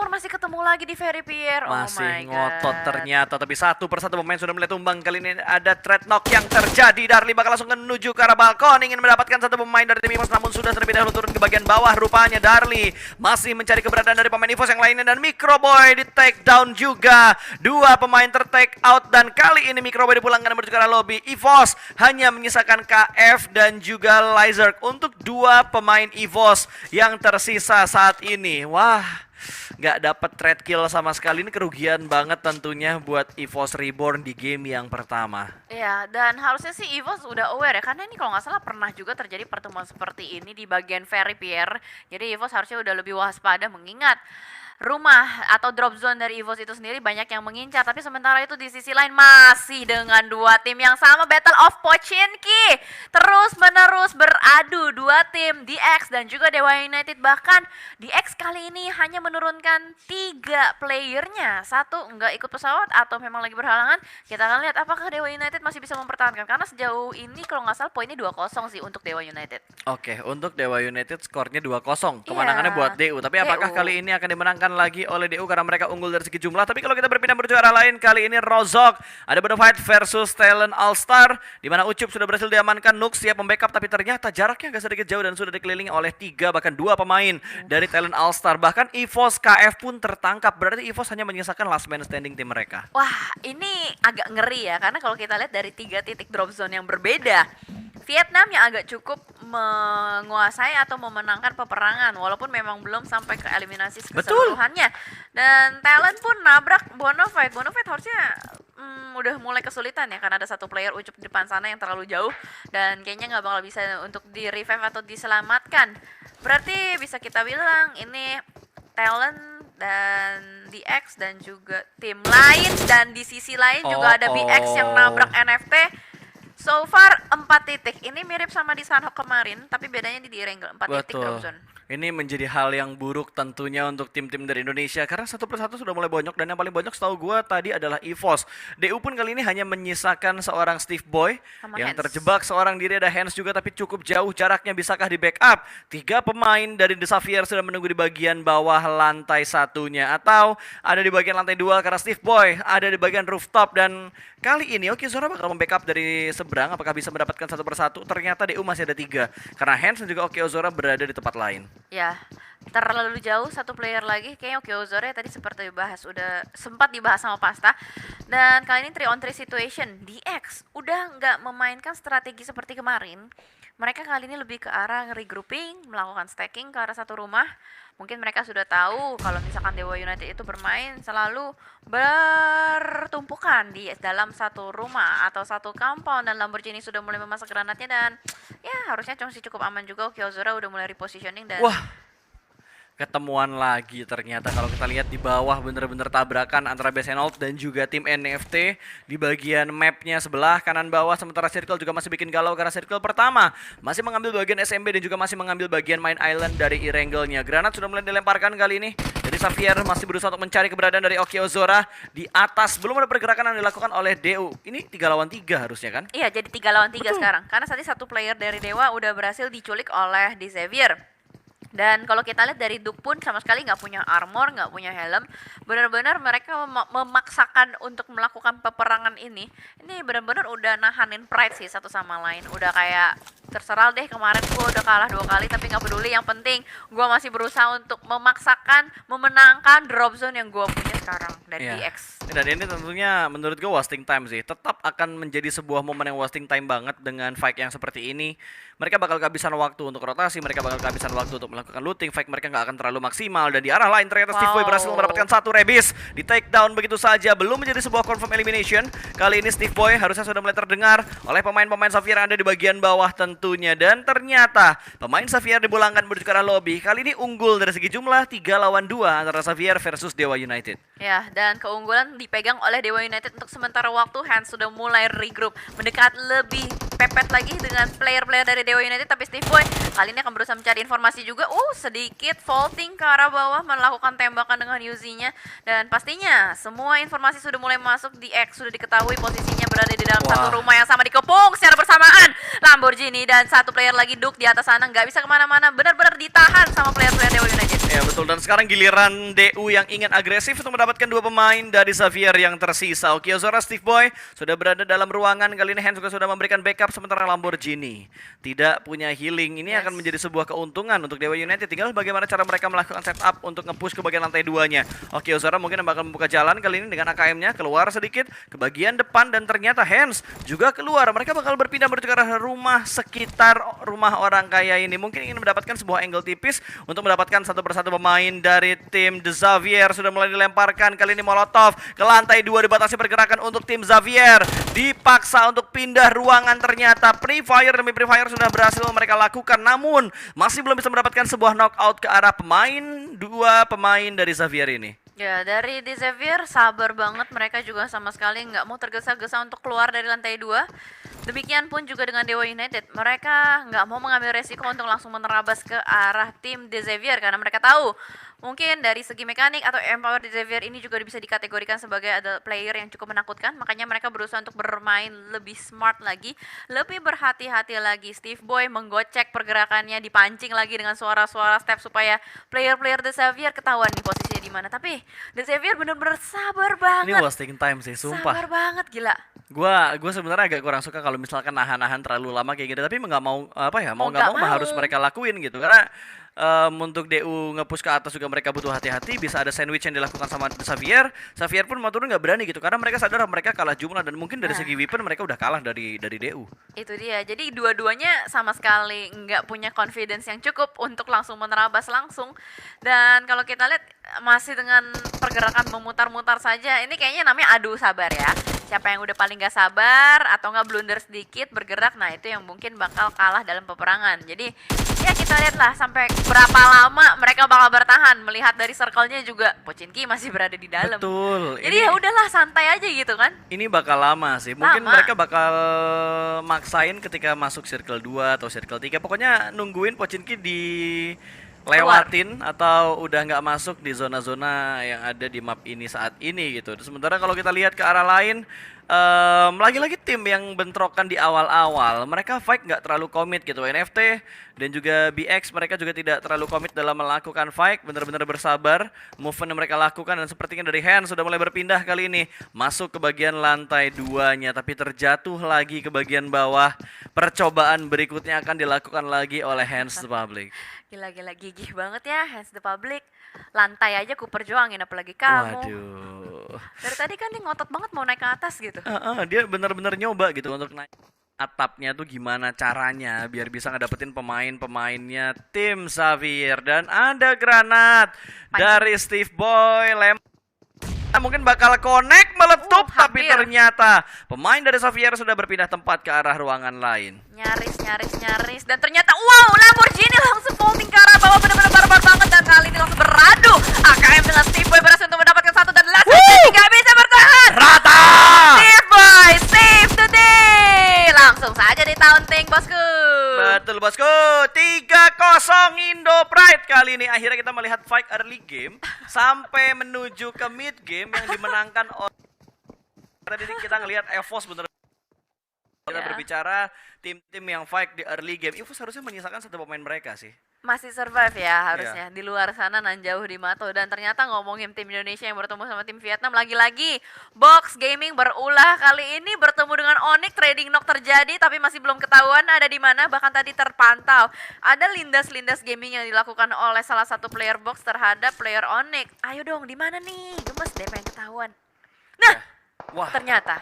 Timur masih ketemu lagi di Very Pier. Oh Masih my ngotot god. ternyata, tapi satu persatu pemain sudah mulai tumbang. Kali ini ada trade knock yang terjadi. Darli bakal langsung menuju ke arah balkon, ingin mendapatkan satu pemain dari tim EVOS, namun sudah terlebih dahulu turun ke bagian bawah. Rupanya Darli masih mencari keberadaan dari pemain EVOS yang lainnya, dan Microboy di take down juga. Dua pemain ter-take out, dan kali ini Microboy dipulangkan menuju ke arah lobby. EVOS hanya menyisakan KF dan juga Lizard untuk dua pemain EVOS yang tersisa saat ini. Wah, nggak dapat trade kill sama sekali. Ini kerugian banget tentunya buat EVOS Reborn di game yang pertama. Iya, dan harusnya sih EVOS udah aware ya, karena ini kalau nggak salah pernah juga terjadi pertemuan seperti ini di bagian Very Pier. Jadi EVOS harusnya udah lebih waspada, mengingat rumah atau drop zone dari EVOS itu sendiri banyak yang mengincar. Tapi sementara itu di sisi lain masih dengan dua tim yang sama, Battle of Pochinki terus menerus beradu. Dua tim, DX dan juga Dewa United. Bahkan DX kali ini hanya menurunkan 3 playernya. Satu nggak ikut pesawat atau memang lagi berhalangan. Kita akan lihat apakah Dewa United masih bisa mempertahankan, karena sejauh ini kalau nggak salah poinnya 2-0 sih untuk Dewa United. Oke, untuk Dewa United skornya 2-0. Kemenangannya Iya, buat DU. Tapi apakah DU kali ini akan dimenangkan lagi oleh DU karena mereka unggul dari segi jumlah? Tapi kalau kita berpindah menuju arah lain, kali ini Rozok ada Bonafide versus Talent All Star, di mana Ucup sudah berhasil diamankan. Nuk siap membackup, tapi ternyata jaraknya agak sedikit jauh dan sudah dikelilingi oleh 3 bahkan 2 pemain dari Talent All Star. Bahkan EVOS KF pun tertangkap. Berarti EVOS hanya menyisakan last man standing tim mereka. Wah, ini agak ngeri ya, karena kalau kita lihat dari 3 titik drop zone yang berbeda, Vietnam yang agak cukup menguasai atau memenangkan peperangan, walaupun memang belum sampai ke eliminasi keseluruhannya. Dan Talent pun nabrak Bonafide. Bonafide harusnya udah mulai kesulitan ya, karena ada satu player Ucup di depan sana yang terlalu jauh, dan kayaknya nggak bakal bisa untuk di revive atau diselamatkan. Berarti bisa kita bilang ini Talent dan DX dan juga tim lain, dan di sisi lain juga ada BX yang nabrak NFT. So far 4 titik. Ini mirip sama di Sunhawk kemarin, tapi bedanya di Erangel 4 titik drop zone. Ini menjadi hal yang buruk tentunya untuk tim-tim dari Indonesia, karena satu persatu sudah mulai bonyok, dan yang paling bonyok setahu gue tadi adalah EVOS. DU pun kali ini hanya menyisakan seorang Steve Boy Sama yang Hans. terjebak seorang diri, ada Hans juga tapi cukup jauh jaraknya. Bisakah di backup? 3 pemain dari The Xavier sudah menunggu di bagian bawah lantai satunya, atau ada di bagian lantai 2 karena Steve Boy ada di bagian rooftop. Dan kali ini Oke Zora bakal membackup dari seberang. Apakah bisa mendapatkan satu persatu? Ternyata DU masih ada 3 karena Hans dan juga Oke Ozora berada di tempat lain. Ya, terlalu jauh satu player lagi. Kayaknya Oke Ozora tadi seperti dibahas, udah sempat dibahas sama Pasta. Dan kali ini 3 on 3 situation. DX udah nggak memainkan strategi seperti kemarin. Mereka kali ini lebih ke arah regrouping, melakukan stacking ke arah satu rumah. Mungkin mereka sudah tahu kalau misalkan Dewa United itu bermain selalu bertumpukan di dalam satu rumah atau satu compound, dan Lamborghini sudah mulai memasak granatnya, dan ya harusnya Chongsi cukup aman juga. Oke Ozora udah mulai repositioning dan Wah, ketemuan lagi ternyata. Kalau kita lihat di bawah bener-bener tabrakan antara Besenold dan juga tim NFT di bagian mapnya sebelah kanan bawah. Sementara Circle juga masih bikin galau karena Circle pertama masih mengambil bagian SMB dan juga masih mengambil bagian main island dari Erangel-nya. Granat sudah mulai dilemparkan kali ini. Jadi Xavier masih berusaha untuk mencari keberadaan dari Oke Ozora di atas. Belum ada pergerakan yang dilakukan oleh DU. Ini 3 lawan 3 harusnya kan? iya, jadi 3 lawan 3 sekarang. Karena tadi satu player dari Dewa udah berhasil diculik oleh The Xavier. Dan kalau kita lihat dari Duke pun sama sekali nggak punya armor, nggak punya helm. Benar-benar mereka memaksakan untuk melakukan peperangan ini. Ini benar-benar udah nahanin pride sih satu sama lain. Udah kayak terserah deh, kemarin gue udah kalah 2 kali tapi nggak peduli. Yang penting gue masih berusaha untuk memaksakan memenangkan drop zone yang gue punya sekarang dari DX. Dan ini tentunya menurut gue wasting time sih. Tetap akan menjadi sebuah momen yang wasting time banget dengan fight yang seperti ini. Mereka bakal kehabisan waktu untuk rotasi, mereka bakal kehabisan waktu untuk melakukan looting. Fight mereka nggak akan terlalu maksimal. Dan di arah lain ternyata Steve Boy berhasil mendapatkan satu rebis. Di take down begitu saja, belum menjadi sebuah confirm elimination. Kali ini Steve Boy harusnya sudah mulai terdengar oleh pemain-pemain Xavier yang ada di bagian bawah tentunya. Dan ternyata pemain Xavier dipulangkan menuju ke arah lobby. Kali ini unggul dari segi jumlah 3 lawan 2 antara Xavier versus Dewa United. Ya, dan keunggulan dipegang oleh Dewa United untuk sementara waktu. Hans sudah mulai regroup, mendekat lebih pepet lagi dengan player-player dari Dewa United. Tapi Steve Boy kali ini akan berusaha mencari informasi juga. Sedikit vaulting ke arah bawah, melakukan tembakan dengan Uzi-nya. Dan pastinya semua informasi sudah mulai masuk. Di X sudah diketahui posisinya berada di dalam satu rumah yang sama, dikepung secara bersama bersamaan. Lamborghini dan satu player lagi Duke di atas sana nggak bisa kemana-mana, benar-benar ditahan sama player-player Dewa United. Ya betul, dan sekarang giliran DU yang ingin agresif untuk mendapatkan dua pemain dari Xavier yang tersisa. Okiozora, Steve Boy sudah berada dalam ruangan, kali ini Hans juga sudah memberikan backup, sementara Lamborghini tidak punya healing. Ini akan menjadi sebuah keuntungan untuk Dewa United, tinggal bagaimana cara mereka melakukan setup untuk nge-push ke bagian lantai 2-nya. Okiozora mungkin bakal membuka jalan kali ini dengan AKM-nya, keluar sedikit ke bagian depan, dan ternyata Hans juga keluar. Mereka bakal berpindah menuju ke arah rumah sekitar rumah orang kaya ini. Mungkin ingin mendapatkan sebuah angle tipis untuk mendapatkan satu persatu pemain dari tim The Xavier. Sudah mulai dilemparkan, kali ini Molotov ke lantai 2, dibatasi pergerakan untuk tim Xavier. Dipaksa untuk pindah ruangan, ternyata pre-fire demi pre-fire sudah berhasil mereka lakukan, namun masih belum bisa mendapatkan sebuah knockout ke arah dua pemain dari Xavier ini. Ya, dari The Xavier sabar banget, mereka juga sama sekali nggak mau tergesa-gesa untuk keluar dari lantai 2. Demikian pun juga dengan Dewa United, mereka nggak mau mengambil resiko untuk langsung menerabas ke arah tim The Xavier karena mereka tahu mungkin dari segi mekanik atau empower The Xavier ini juga bisa dikategorikan sebagai ada player yang cukup menakutkan. Makanya mereka berusaha untuk bermain lebih smart lagi, lebih berhati-hati lagi. Steve Boy menggocek pergerakannya, dipancing lagi dengan suara-suara step supaya player-player The Xavier ketahuan nih posisinya di mana. Tapi The Xavier bener-bener sabar banget. Ini wasting time sih, sumpah. Sabar banget, gila. Gua sebenarnya agak kurang suka kalau misalkan nahan-nahan terlalu lama kayak gitu, tapi nggak mau apa ya, mau nggak mau harus mereka lakuin gitu, karena untuk DU nge-push ke atas juga mereka butuh hati-hati. Bisa ada sandwich yang dilakukan sama Xavier. Xavier pun mau turun nggak berani gitu, karena mereka sadar mereka kalah jumlah dan mungkin dari segi weapon mereka udah kalah dari DU. Itu dia, jadi dua-duanya sama sekali nggak punya confidence yang cukup untuk langsung menerabas langsung. Dan kalau kita lihat masih dengan pergerakan memutar-mutar saja, ini kayaknya namanya adu sabar ya. Siapa yang udah paling gak sabar atau nggak blunder sedikit bergerak, nah itu yang mungkin bakal kalah dalam peperangan. Jadi ya kita lihatlah sampai berapa lama mereka bakal bertahan, melihat dari circle-nya juga Pochinki masih berada di dalam. Betul. Jadi ya udahlah, santai aja gitu kan. Ini bakal lama sih. Mungkin mereka bakal maksain ketika masuk circle 2 atau circle 3. Pokoknya nungguin Pochinki di lewatin atau udah nggak masuk di zona-zona yang ada di map ini saat ini gitu. Sementara kalau kita lihat ke arah lain, lagi-lagi tim yang bentrokan di awal-awal, mereka fight nggak terlalu komit gitu. NFT dan juga BX mereka juga tidak terlalu komit dalam melakukan fight, benar-benar bersabar. Movement yang mereka lakukan, dan sepertinya dari Hans sudah mulai berpindah kali ini masuk ke bagian lantai 2-nya, tapi terjatuh lagi ke bagian bawah. Percobaan berikutnya akan dilakukan lagi oleh Hans the Public. Gila-gila, gigih banget ya Hans the Public. Lantai aja ku perjuangin, apalagi kamu. Waduh. Dari tadi kan dia ngotot banget mau naik ke atas gitu. Dia benar-benar nyoba gitu untuk naik atapnya tuh gimana caranya biar bisa ngedapetin pemain-pemainnya tim Xavier. Dan ada granat dari Steve Boy, mungkin bakal connect, meletup, tapi ternyata pemain dari Xavier sudah berpindah tempat ke arah ruangan lain. Nyaris, dan ternyata wow, Lamborghini langsung folding ke arah bawah, benar-benar barbar banget, dan kali ini langsung beradu. AKM dengan Steve Boy berhasil untuk mendapatkan satu, dan last nggak bisa bertahan. Rata! Steve Boy save the day, langsung saja di taunting bosku. Betul bosku, 3-0 Indo Pride. Kali ini akhirnya kita melihat fight early game sampai menuju ke mid game yang dimenangkan oleh, tadi kita ngelihat EVOS bener. Kita berbicara tim-tim yang fight di early game, EVOS harusnya menyisakan satu pemain mereka sih. Masih survive ya harusnya. Di luar sana nan jauh di Mato. Dan ternyata ngomongin tim Indonesia yang bertemu sama tim Vietnam, lagi-lagi Box Gaming berulah kali ini bertemu dengan Onyx. Trading knock terjadi tapi masih belum ketahuan ada di mana. Bahkan tadi terpantau ada lindas-lindas gaming yang dilakukan oleh salah satu player Box terhadap player Onyx. Ayo dong, di mana nih? Gemes deh pengen ketahuan. Nah, wah, ternyata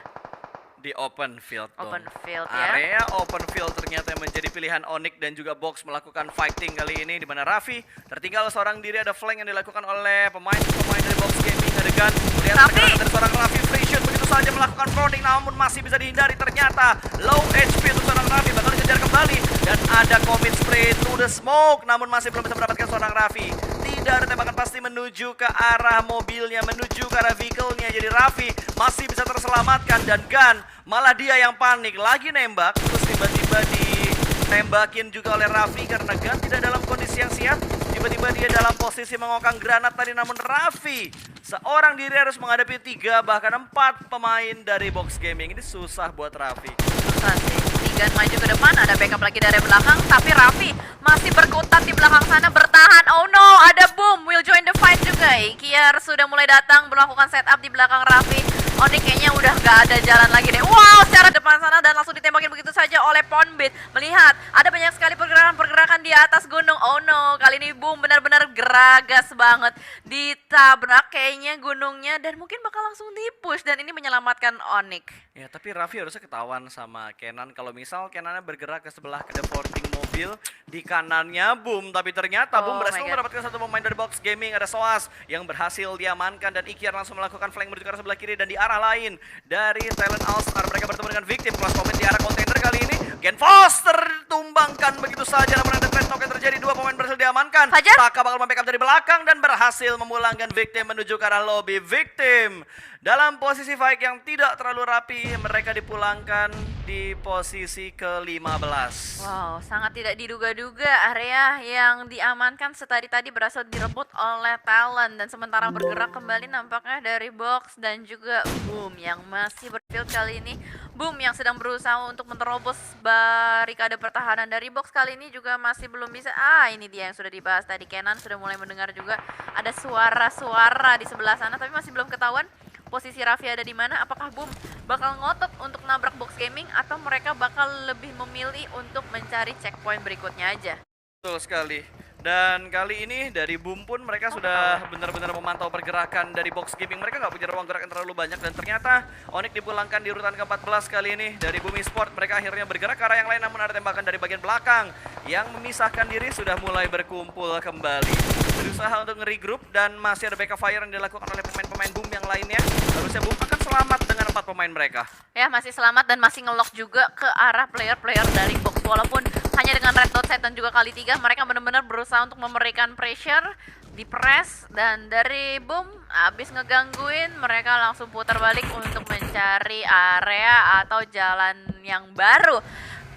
di open field dong. Open field ya. Area open field ternyata yang menjadi pilihan Onyx dan juga Box melakukan fighting kali ini, di mana Raffi tertinggal seorang diri. Ada flank yang dilakukan oleh pemain dari Box Gaming. Ada gun, lihat pergerakan dari seorang Raffi. Free shoot begitu saja melakukan crowding, namun masih bisa dihindari. Ternyata low HP untuk seorang Raffi, bakal dikejar kembali. Dan ada commit spray through the smoke, namun masih belum bisa mendapatkan seorang Raffi. Tidak ada tembakan pasti menuju ke arah mobilnya, menuju ke arah vehicle-nya. Jadi Raffi masih bisa terselamatkan, dan gun malah dia yang panik, lagi nembak, terus tiba-tiba ditembakin juga oleh Raffi karena Gun tidak dalam kondisi yang siap. Tiba-tiba dia dalam posisi mengokang granat tadi, namun Raffi seorang diri harus menghadapi 3 bahkan 4 pemain dari Box Gaming. Ini susah buat Raffi. Susah sih. Tigan maju ke depan, ada backup lagi dari belakang, tapi Raffi masih berkutat di belakang sana, bertahan. Oh no, ada Boom, will join the fight juga. Ikiar sudah mulai datang, melakukan setup di belakang Raffi. Onyx kayaknya udah nggak ada jalan lagi deh. Wow, secara depan sana dan langsung ditembakin begitu saja oleh Ponbit. Melihat ada banyak sekali pergerakan-pergerakan di atas gunung. Oh no, kali ini Boom benar-benar geragas banget. Ditabrak kayaknya gunungnya dan mungkin bakal langsung dipush dan ini menyelamatkan Onyx. Ya, tapi Raffi harusnya ketahuan sama Kenan kalau misal Kenannya bergerak ke sebelah ke deporting mobil di kanannya Boom, tapi ternyata Boom Oh berhasil my God. mendapatkan satu pemain dari Box Gaming, ada Soas yang berhasil diamankan dan Ikiar langsung melakukan flank menuju ke arah sebelah kiri dan di arah lain dari Talent All-Star mereka bertemu dengan Victim kelas komen di arah kontainer kali ini. Gen Foster tumbangkan begitu saja namun ada trade talk yang terjadi, dua pemain berhasil diamankan. Fajar? Taka bakal membackup dari belakang dan berhasil memulangkan Victim menuju ke arah lobby. Victim dalam posisi fight yang tidak terlalu rapi, mereka dipulangkan di posisi ke-15. Wow, sangat tidak diduga-duga area yang diamankan tadi berhasil direbut oleh Talent dan sementara bergerak kembali nampaknya dari Box dan juga Boom yang masih berfield kali ini. Boom yang sedang berusaha untuk menerobos barikade pertahanan dari Box kali ini juga masih belum bisa. Ini dia yang sudah dibahas tadi. Kenan sudah mulai mendengar juga ada suara-suara di sebelah sana tapi masih belum ketahuan posisi Raffi ada di mana. Apakah Boom bakal ngotot untuk nabrak Box Gaming atau mereka bakal lebih memilih untuk mencari checkpoint berikutnya aja? Betul sekali. Dan kali ini dari Boom pun mereka sudah benar-benar memantau pergerakan dari Box Gaming. Mereka nggak punya ruang gerak yang terlalu banyak dan ternyata Onyx dipulangkan di urutan ke-14 kali ini dari Bumi Sport. Mereka akhirnya bergerak ke arah yang lain namun ada tembakan dari bagian belakang yang memisahkan diri sudah mulai berkumpul kembali. Berusaha untuk nge-regroup dan masih ada backup fire yang dilakukan oleh pemain-pemain Boom yang lainnya. Harusnya Boom akan selamat dengan 4 pemain mereka. Ya, masih selamat dan masih nge-lock juga ke arah player-player dari Box. Walaupun hanya dengan red dot set dan juga kali 3 mereka benar-benar berusaha untuk memberikan pressure di press dan dari Boom abis ngegangguin mereka langsung putar balik untuk mencari area atau jalan yang baru.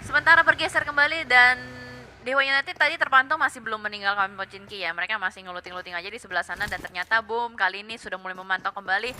Sementara bergeser kembali dan Dewa United tadi terpantau masih belum meninggalkan Pochinki ya. Mereka masih ngeluting-luting aja di sebelah sana dan ternyata Boom kali ini sudah mulai memantau kembali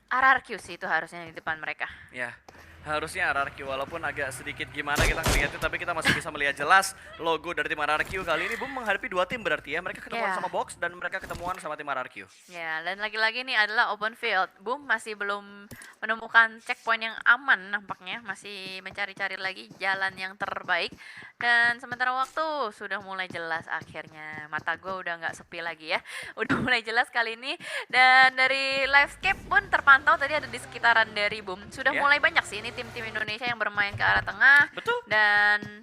RRQ sih itu harusnya di depan mereka. Ya, harusnya RRQ walaupun agak sedikit gimana kita ngeliatnya tapi kita masih bisa melihat jelas logo dari tim RRQ. Kali ini Boom menghadapi dua tim berarti ya. Mereka ketemuan Ya. sama Box dan mereka ketemuan sama tim RRQ. Ya, dan lagi-lagi ini adalah open field. Boom masih belum menemukan checkpoint yang aman nampaknya. Masih mencari-cari lagi jalan yang terbaik. Dan sementara waktu sudah mulai jelas akhirnya. Mata gue udah nggak sepi lagi ya. Udah mulai jelas kali ini. Dan dari Livescape pun terpantau tadi ada di sekitaran dari Boom. Sudah Ya. mulai banyak sih ini tim-tim Indonesia yang bermain ke arah tengah. Betul. Dan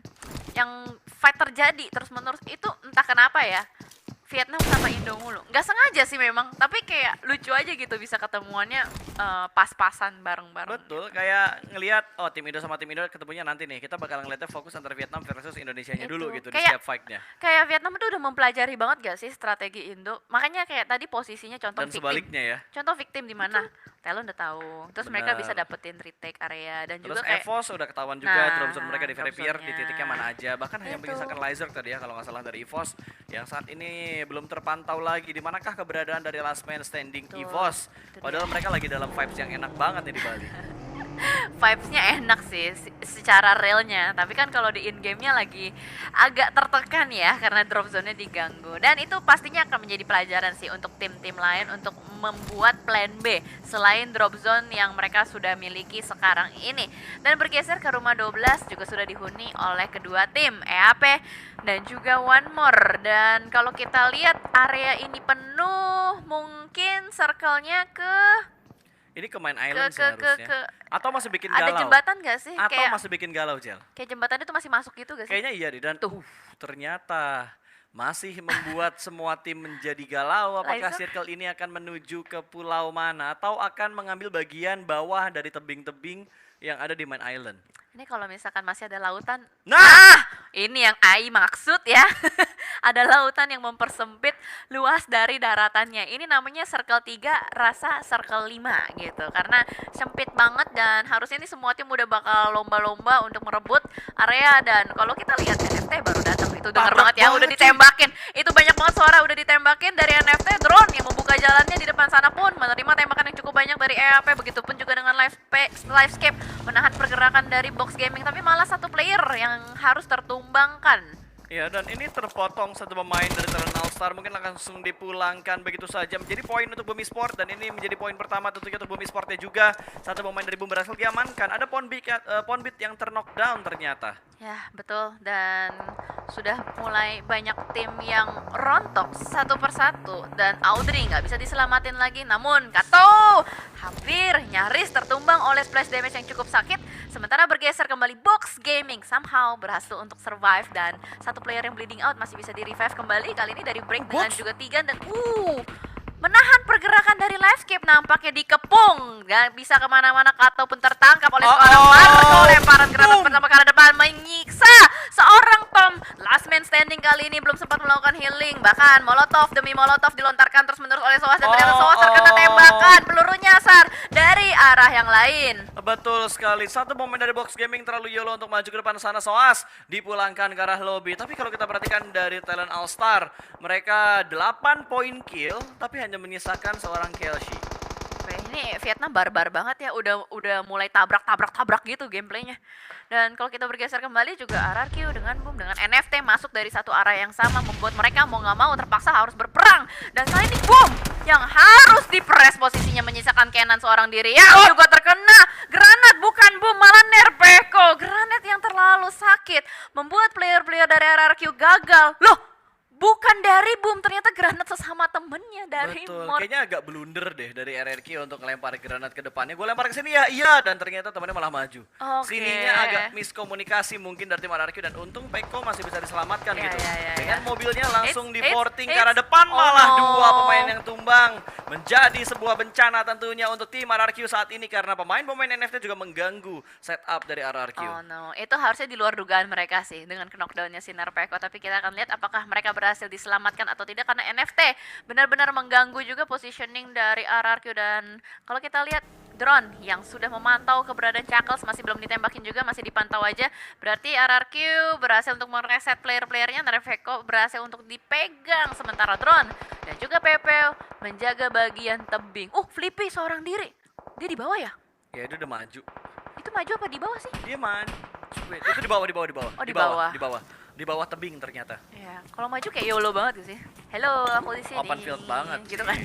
yang fight terjadi terus-menerus itu entah kenapa ya. Vietnam sama Indo mulu. Nggak sengaja sih memang, tapi kayak lucu aja gitu bisa ketemuannya pas-pasan bareng-bareng. Betul, kayak ngelihat oh tim Indo sama tim Indo ketemunya nanti nih. Kita bakal ngeliatnya fokus antara Vietnam versus Indonesianya dulu Itu. gitu di Kayak- setiap fight-nya. Kayak Vietnam itu udah mempelajari banget gak sih strategi Indo? Makanya kayak tadi posisinya contoh Dan victim. sebaliknya ya. Contoh victim di mana? Talon udah tahu. Terus mereka Benar. bisa dapetin retake area dan Terus juga kayak EVOS udah ketahuan juga Nah, drop zone mereka di drop Verifier di zone-nya. titiknya mana aja. Bahkan hanya Itu. menyisakan laser tadi ya kalau nggak salah dari EVOS yang saat ini belum terpantau lagi di manakah keberadaan dari last man standing Betul. EVOS. Itu Padahal dia. mereka lagi dalam vibes yang enak banget nih di Bali. vibes-nya enak sih secara realnya, tapi kan kalau di in game-nya lagi agak tertekan ya karena drop zone-nya diganggu. Dan itu pastinya akan menjadi pelajaran sih untuk tim-tim lain untuk membuat plan B selain drop zone yang mereka sudah miliki sekarang ini. Dan bergeser ke rumah 12 juga sudah dihuni oleh kedua tim, EAP dan juga One More. Dan kalau kita lihat area ini penuh, mungkin circle-nya ke Ini ke Main Island ke seharusnya. Atau masih bikin ada galau. jembatan gak sih? Atau Kayak masih bikin galau, Jel. kayak jembatan itu masih masuk gitu gak sih? Kayaknya iya deh dan ternyata masih membuat semua tim menjadi galau. Apakah Laisa? circle ini akan menuju ke pulau mana atau akan mengambil bagian bawah dari tebing-tebing yang ada di Main Island? Ini kalau misalkan masih ada lautan, Nah, ini yang Ai maksud ya. Ada lautan yang mempersempit luas dari daratannya. Ini namanya circle 3 rasa circle 5 gitu. Karena sempit banget dan harusnya ini semua tim udah bakal lomba-lomba untuk merebut area. Dan kalau kita lihat NFT baru datang, itu denger Tabrak banget ya, banget, udah cuy. ditembakin. Itu banyak banget suara udah ditembakin dari NFT. Drone yang membuka jalannya di depan sana pun menerima tembakan yang cukup cukup banyak dari EAP, begitupun juga dengan Livescape menahan pergerakan dari Box Gaming, tapi malah satu player yang harus tertumbangkan. Ya, dan ini terpotong satu pemain dari Talent All Star, mungkin langsung dipulangkan begitu saja. Menjadi poin untuk Bumi Sport, dan ini menjadi poin pertama tentunya untuk Bumi Sportnya juga. Satu pemain dari Boom berhasil diamankan. Ada Ponbit yang terknockdown ternyata. Ya, betul. Dan sudah mulai banyak tim yang rontok satu persatu. Dan Audrey nggak bisa diselamatin lagi. Namun, Kato hampir nyaris tertumbang oleh splash damage yang cukup sakit. Sementara bergeser kembali Box Gaming. Somehow berhasil untuk survive. Dan satu player yang bleeding out masih bisa di-revive kembali. Kali ini dari break dengan juga Tigan. Dan menahan pergerakan dari Livescape, nampaknya dikepung. Gak bisa kemana-mana, Kato pun tertangkap oleh seorang Marco. Lemparan granat pertama kali depan menyiksa seorang Tom. Last man standing kali ini belum sempat melakukan healing. Bahkan Molotov demi Molotov dilontarkan terus-menerus oleh Soas. Dan ternyata Soas terkena tembakan. Peluru nyasar dari arah yang lain. Betul sekali, satu pemain dari Box Gaming terlalu YOLO untuk maju ke depan sana. Soas dipulangkan ke arah lobby. Tapi kalau kita perhatikan dari Talent All Star, mereka 8 poin kill, tapi hanya menyisakan seorang Kelshi. Ini Vietnam barbar banget ya, udah mulai tabrak gitu gameplaynya. Dan kalau kita bergeser kembali juga RRQ dengan Boom dengan NFT masuk dari satu arah yang sama, membuat mereka mau nggak mau terpaksa harus berperang. Dan kali ini Boom yang harus dipress posisinya menyisakan Kenan seorang diri yang juga terkena granat, bukan Boom malah Nerpeko. Granat yang terlalu sakit membuat player-player dari RRQ gagal. Loh, bukan dari Boom, ternyata granat sesama temennya dari Betul, Mort. kayaknya agak blunder deh dari RRQ untuk ngelempar granat ke depannya. Gue lempar ke sini ya, iya, dan ternyata temannya malah maju. Oke. Sininya agak miskomunikasi mungkin dari tim RRQ, dan untung Peko masih bisa diselamatkan gitu. Ya. Dengan mobilnya langsung It's- di-porting ke it's- arah depan, malah oh. dua pemain yang tumbang. Menjadi sebuah bencana tentunya untuk tim RRQ saat ini, karena pemain-pemain NFT juga mengganggu setup dari RRQ. Oh no, itu harusnya di luar dugaan mereka sih dengan knockdownnya si Nerpeko. Tapi kita akan lihat apakah mereka berhasil diselamatkan atau tidak, karena NFT benar-benar mengganggu juga positioning dari RRQ. Dan kalau kita lihat drone yang sudah memantau keberadaan Chuckles masih belum ditembakin juga, masih dipantau aja. Berarti RRQ berhasil untuk mereset player-playernya, Nerpeko berhasil untuk dipegang, sementara drone dan juga Pepeo menjaga bagian tebing. Flippy seorang diri, dia di bawah ya? Ya, itu udah maju. Itu maju apa di bawah sih? Dia maju. Wait, itu di bawah. Oh, di bawah. Di bawah tebing ternyata. Ya, kalau maju kayak YOLO banget sih. Hello, aku di sini. Open field banget. Gitu kan.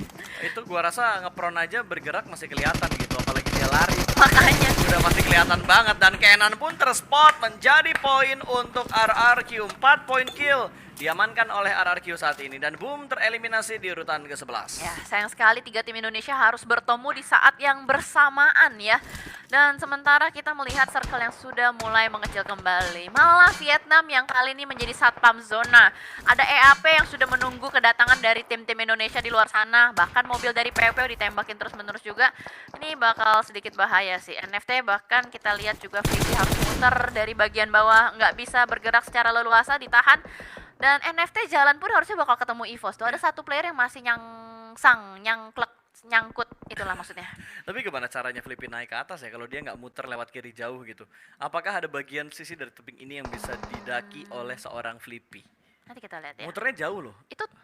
Itu gua rasa ngepron aja bergerak masih kelihatan gitu, apalagi dia lari. Makanya. Udah masih kelihatan banget, dan Kenan pun terspot. Menjadi poin untuk RRQ. 4 poin kill diamankan oleh RRQ saat ini, dan Boom tereliminasi di urutan ke-11. Ya, sayang sekali 3 tim Indonesia harus bertemu di saat yang bersamaan ya. Dan sementara kita melihat circle yang sudah mulai mengecil kembali. Malah Vietnam yang kali ini menjadi satpam zona. Ada EAP yang sudah menunggu kedatangan dari tim-tim Indonesia di luar sana. Bahkan mobil dari PPO ditembakin terus-menerus juga. Ini bakal sedikit bahaya sih. NFT bahkan kita lihat juga Flippy harus muter dari bagian bawah. Nggak bisa bergerak secara leluasa, ditahan. Dan NFT jalan pun harusnya bakal ketemu EVOS. Tuh ada satu player yang masih nyangkut, itulah maksudnya. Tapi gimana caranya Flippy naik ke atas ya kalau dia nggak muter lewat kiri jauh gitu? Apakah ada bagian sisi dari tebing ini yang bisa didaki oleh seorang Flippy? Nanti kita lihat ya. Muternya jauh loh.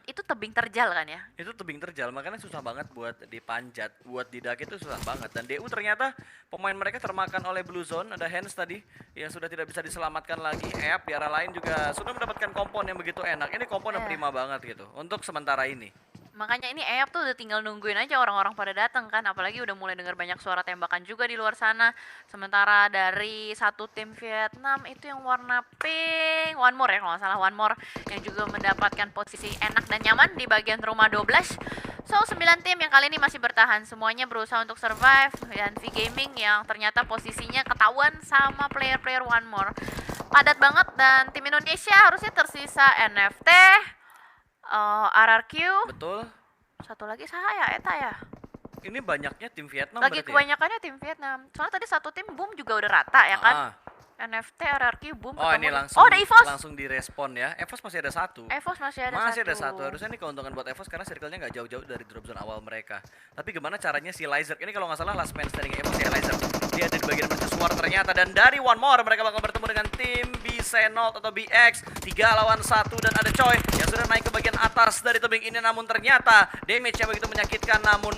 Itu tebing terjal kan ya? Itu tebing terjal, makanya susah banget buat dipanjat, buat didaki itu susah banget. Dan DU ternyata pemain mereka termakan oleh Blue Zone. Ada Hands tadi yang sudah tidak bisa diselamatkan lagi. Eap di arah lain juga sudah mendapatkan kompon yang begitu enak. Ini kompon yang prima banget gitu untuk sementara ini. Makanya ini EAP tuh udah tinggal nungguin aja orang-orang pada datang kan, apalagi udah mulai dengar banyak suara tembakan juga di luar sana. Sementara dari satu tim Vietnam itu yang warna pink, One More ya kalau nggak salah, One More yang juga mendapatkan posisi enak dan nyaman di bagian rumah 12. So 9 tim yang kali ini masih bertahan, semuanya berusaha untuk survive. Dan V Gaming yang ternyata posisinya ketahuan sama player-player One More. Padat banget, dan tim Indonesia harusnya tersisa NFT, RRQ. Betul. Satu lagi saya, Eta ya. Ini banyaknya tim Vietnam Lagi berarti kebanyakannya tim Vietnam. Soalnya tadi satu tim Boom juga udah rata ya kan. NFT, RRQ, Boom Oh, ketemu ini di- langsung Oh, ada EVOS. langsung direspon ya. EVOS masih ada satu. EVOS masih ada Masih satu. ada satu. Harusnya ini keuntungan buat EVOS karena circle-nya nggak jauh-jauh dari drop zone awal mereka. Tapi gimana caranya si Lizer? Ini kalau nggak salah last man standing EVOS ya, Lizer. Dia ada di bagian mercusuar ternyata, dan dari One More mereka bakal bertemu dengan tim B Senot atau BX. 3 lawan 1, dan ada Choi yang sudah naik ke bagian atas dari tebing ini, namun ternyata damage yang begitu menyakitkan, namun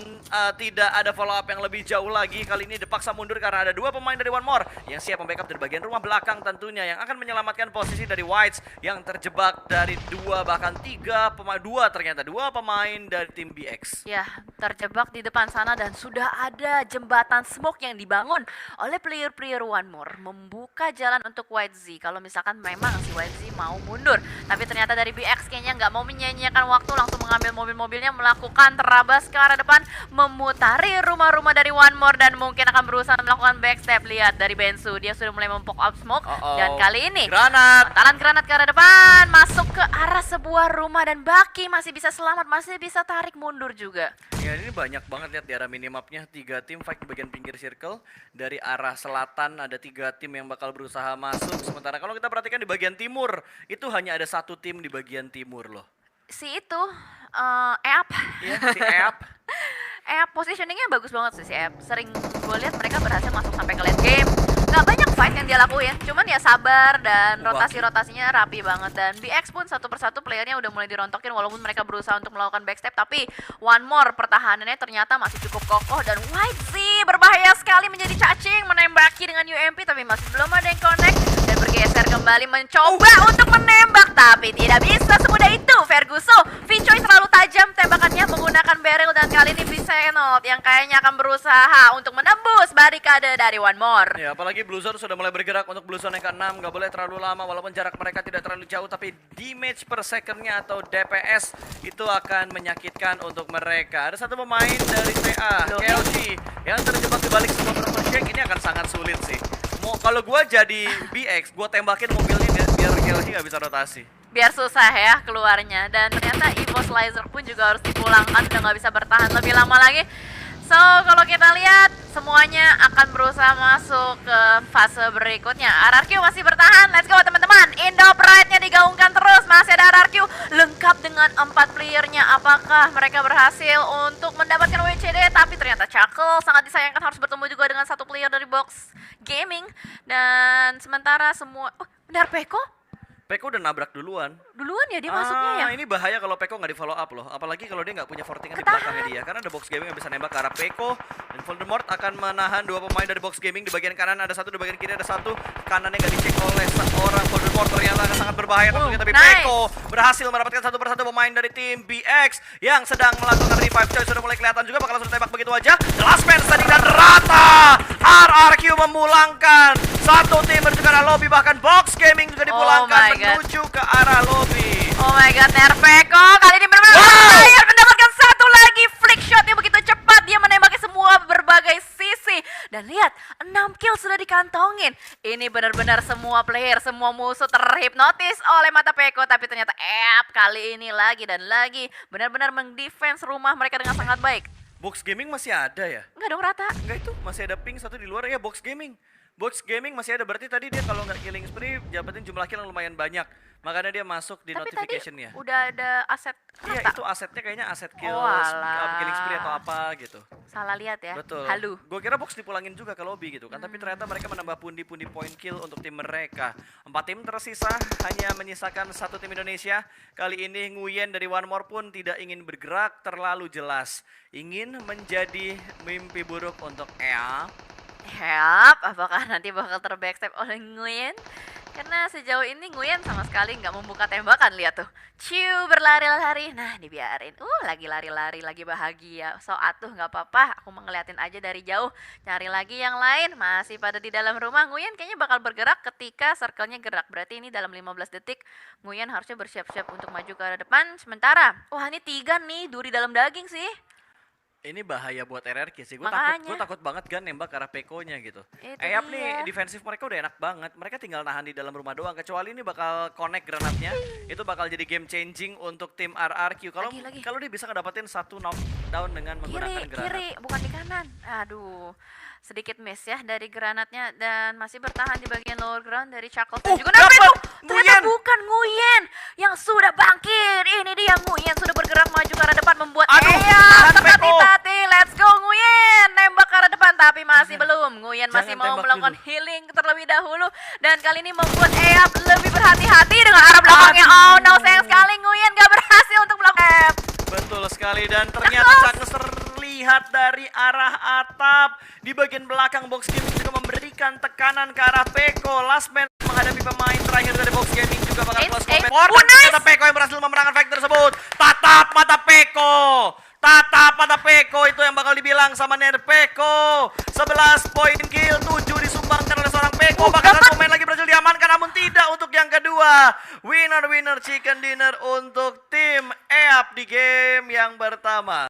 tidak ada follow up yang lebih jauh lagi. Kali ini dipaksa mundur karena ada dua pemain dari One More yang siap membackup dari bagian rumah belakang tentunya, yang akan menyelamatkan posisi dari Whites yang terjebak dari dua bahkan tiga pemain, dua pemain dari tim BX. Ya, terjebak di depan sana dan sudah ada jembatan smoke yang dibangun oleh player-player One More membuka jalan untuk White Z kalau misalkan memang si White Z mau mundur. Tapi ternyata dari BX kayaknya nggak mau menyia-nyiakan waktu, langsung mengambil mobil-mobilnya, melakukan terabas ke arah depan, memutari rumah-rumah dari One More dan mungkin akan berusaha melakukan backstep. Lihat dari Bensu, dia sudah mulai mempok up smoke dan kali ini granat, talan granat ke arah depan, masuk ke arah sebuah rumah dan Baki masih bisa selamat, masih bisa tarik mundur juga. ya ini banyak banget lihat di arah minimapnya, 3 tim fight di bagian pinggir circle. Dari arah selatan ada 3 tim yang bakal berusaha masuk, sementara kalau kita perhatikan di bagian timur itu hanya ada 1 tim di bagian timur loh. Si itu Eap. Iya, si Eap. Eap positioningnya bagus banget sih si Eap. Sering gue lihat mereka berhasil masuk sampai ke late game. Gak banyak fight yang dia lakuin, cuman ya sabar dan rotasi-rotasinya rapi banget. Dan BX pun satu persatu playernya udah mulai dirontokin walaupun mereka berusaha untuk melakukan backstep. Tapi One More pertahanannya ternyata masih cukup kokoh dan White Z berbahaya sekali menjadi cacing, menembaki dengan UMP tapi masih belum ada yang connect. Dan bergeser kembali mencoba untuk menembak tapi tidak bisa semudah itu. Ferguso, Vincoy terlalu tajam tembakannya menggunakan barrel dan kali ini Vicenot yang kayaknya akan berusaha untuk menembus barikade dari One More. Ya, apalagi Blue Zone sudah mulai bergerak untuk Blue Zone yang ke-6, nggak boleh terlalu lama walaupun jarak mereka tidak terlalu jauh, tapi damage per secondnya atau DPS itu akan menyakitkan untuk mereka. Ada 1 pemain dari TA, KLG, yang terjebak di balik sebuah triple shake. Ini akan sangat sulit sih. Kalau gue jadi BX, gue tembakin mobilnya biar KLG nggak bisa rotasi. Biar susah ya keluarnya. Dan ternyata Evo Slicer pun juga harus dipulangkan, udah nggak bisa bertahan lebih lama lagi. So, kalau kita lihat semuanya akan berusaha masuk ke fase berikutnya. RRQ masih bertahan, let's go teman-teman. Indo Pride-nya digaungkan terus, masih ada RRQ lengkap dengan 4 playernya. Apakah mereka berhasil untuk mendapatkan WCD? Tapi ternyata Chuckle sangat disayangkan harus bertemu juga dengan 1 player dari Box Gaming. Dan sementara semua, oh benar Peko? Peko udah nabrak duluan. Duluan ya dia masuknya ya? Ini bahaya kalau Peko nggak di follow up loh. Apalagi kalau dia nggak punya fortingan di Ketahan. belakangnya dia. Karena ada Box Gaming yang bisa nembak ke arah Peko. Dan Voldemort akan menahan 2 pemain dari Box Gaming. Di bagian kanan ada 1, di bagian kiri ada 1. Kanannya nggak dicek oleh seorang Voldemort. Ternyata akan sangat berbahaya tentunya. Tapi nice. Peko berhasil mendapatkan 1 persatu pemain dari tim BX yang sedang melakukan revive. Coy sudah mulai kelihatan juga, bakal langsung tembak begitu aja. The Last Man standing dan rata. RRQ memulangkan 1 tim menuju ke arah lobby. Bahkan Box Gaming juga dipulangkan menuju ke arah lobby. Oh my god, Nerpeko kali ini benar-benar mendapatkan 1 lagi flick shotnya begitu cepat, dia menembaki semua berbagai sisi dan lihat 6 kill sudah dikantongin. Ini benar-benar semua player, semua musuh terhipnotis oleh mata Peko, tapi ternyata kali ini lagi dan lagi benar-benar mendefense rumah mereka dengan sangat baik. Box Gaming masih ada ya? Enggak dong rata. Enggak, itu masih ada ping 1 di luar ya. Box Gaming masih ada, berarti tadi dia kalau nggak killing spree dapetin jumlah kill yang lumayan banyak, makanya dia masuk di Tapi notification-nya. tadi udah ada aset Iya, rata. itu asetnya kayaknya aset kill, alah. killing spree atau apa gitu. Salah lihat ya. Betul. Halu. Gue kira Box dipulangin juga ke lobby gitu kan, tapi ternyata mereka menambah pundi-pundi point kill untuk tim mereka. 4 tim tersisa, hanya menyisakan 1 tim Indonesia. Kali ini Nguyen dari One More pun tidak ingin bergerak terlalu jelas, ingin menjadi mimpi buruk untuk Help, apakah nanti bakal terbackstep oleh Nguyen? Karena sejauh ini Nguyen sama sekali nggak membuka tembakan, lihat tuh. Ciu berlari-lari, nah dibiarin. Lagi lari-lari, lagi bahagia. So atuh nggak apa-apa, aku mau ngeliatin aja dari jauh. Cari lagi yang lain, masih pada di dalam rumah. Nguyen kayaknya bakal bergerak ketika circle-nya gerak. Berarti ini dalam 15 detik, Nguyen harusnya bersiap-siap untuk maju ke arah depan. Sementara, wah ini 3 nih, duri dalam daging sih. Ini bahaya buat RRQ sih. Gue Makanya. takut banget kan nembak ke arah Peko-nya gitu. Itu Eyap dia. nih, defensif mereka udah enak banget. Mereka tinggal nahan di dalam rumah doang. Kecuali ini bakal connect granatnya. Itu bakal jadi game changing untuk tim RRQ. Lagi. Kalau dia bisa ngedapetin 1 knockdown dengan menggunakan granat. Kiri, bukan di kanan. Aduh, sedikit miss ya dari granatnya dan masih bertahan di bagian lower ground dari Chuckles dan juga dapet! Nerpeko. Ternyata Nguyen! bukan Nguyen yang sudah bangkit. Ini dia Nguyen sudah bergerak maju ke arah depan membuat Aduh, Eyap tahan Peko. tertati-tati. Let's go Nguyen, nembak ke arah depan tapi masih belum. Nguyen masih Jangan mau tembak melakukan dulu. healing terlebih dahulu dan kali ini membuat Eyap lebih berhati-hati dengan arah belakangnya. Oh no, sayang sekali Nguyen Dan ternyata Changers terlihat dari arah atap. Di bagian belakang Box Gaming juga memberikan tekanan ke arah Peko. Last man menghadapi pemain terakhir dari Box Gaming juga bakal close combat. Dan ternyata Peko yang berhasil memenangkan fight tersebut. Tatap mata Peko. Tatap mata Peko itu yang bakal dibilang sama Ner Peko. 11 poin kill, 7 disumbangkan oleh seorang Peko. Bahkan satu pemain lagi berhasil diamankan, namun tidak untuk yang kedua. Winner chicken dinner untuk tim EAP di game yang pertama.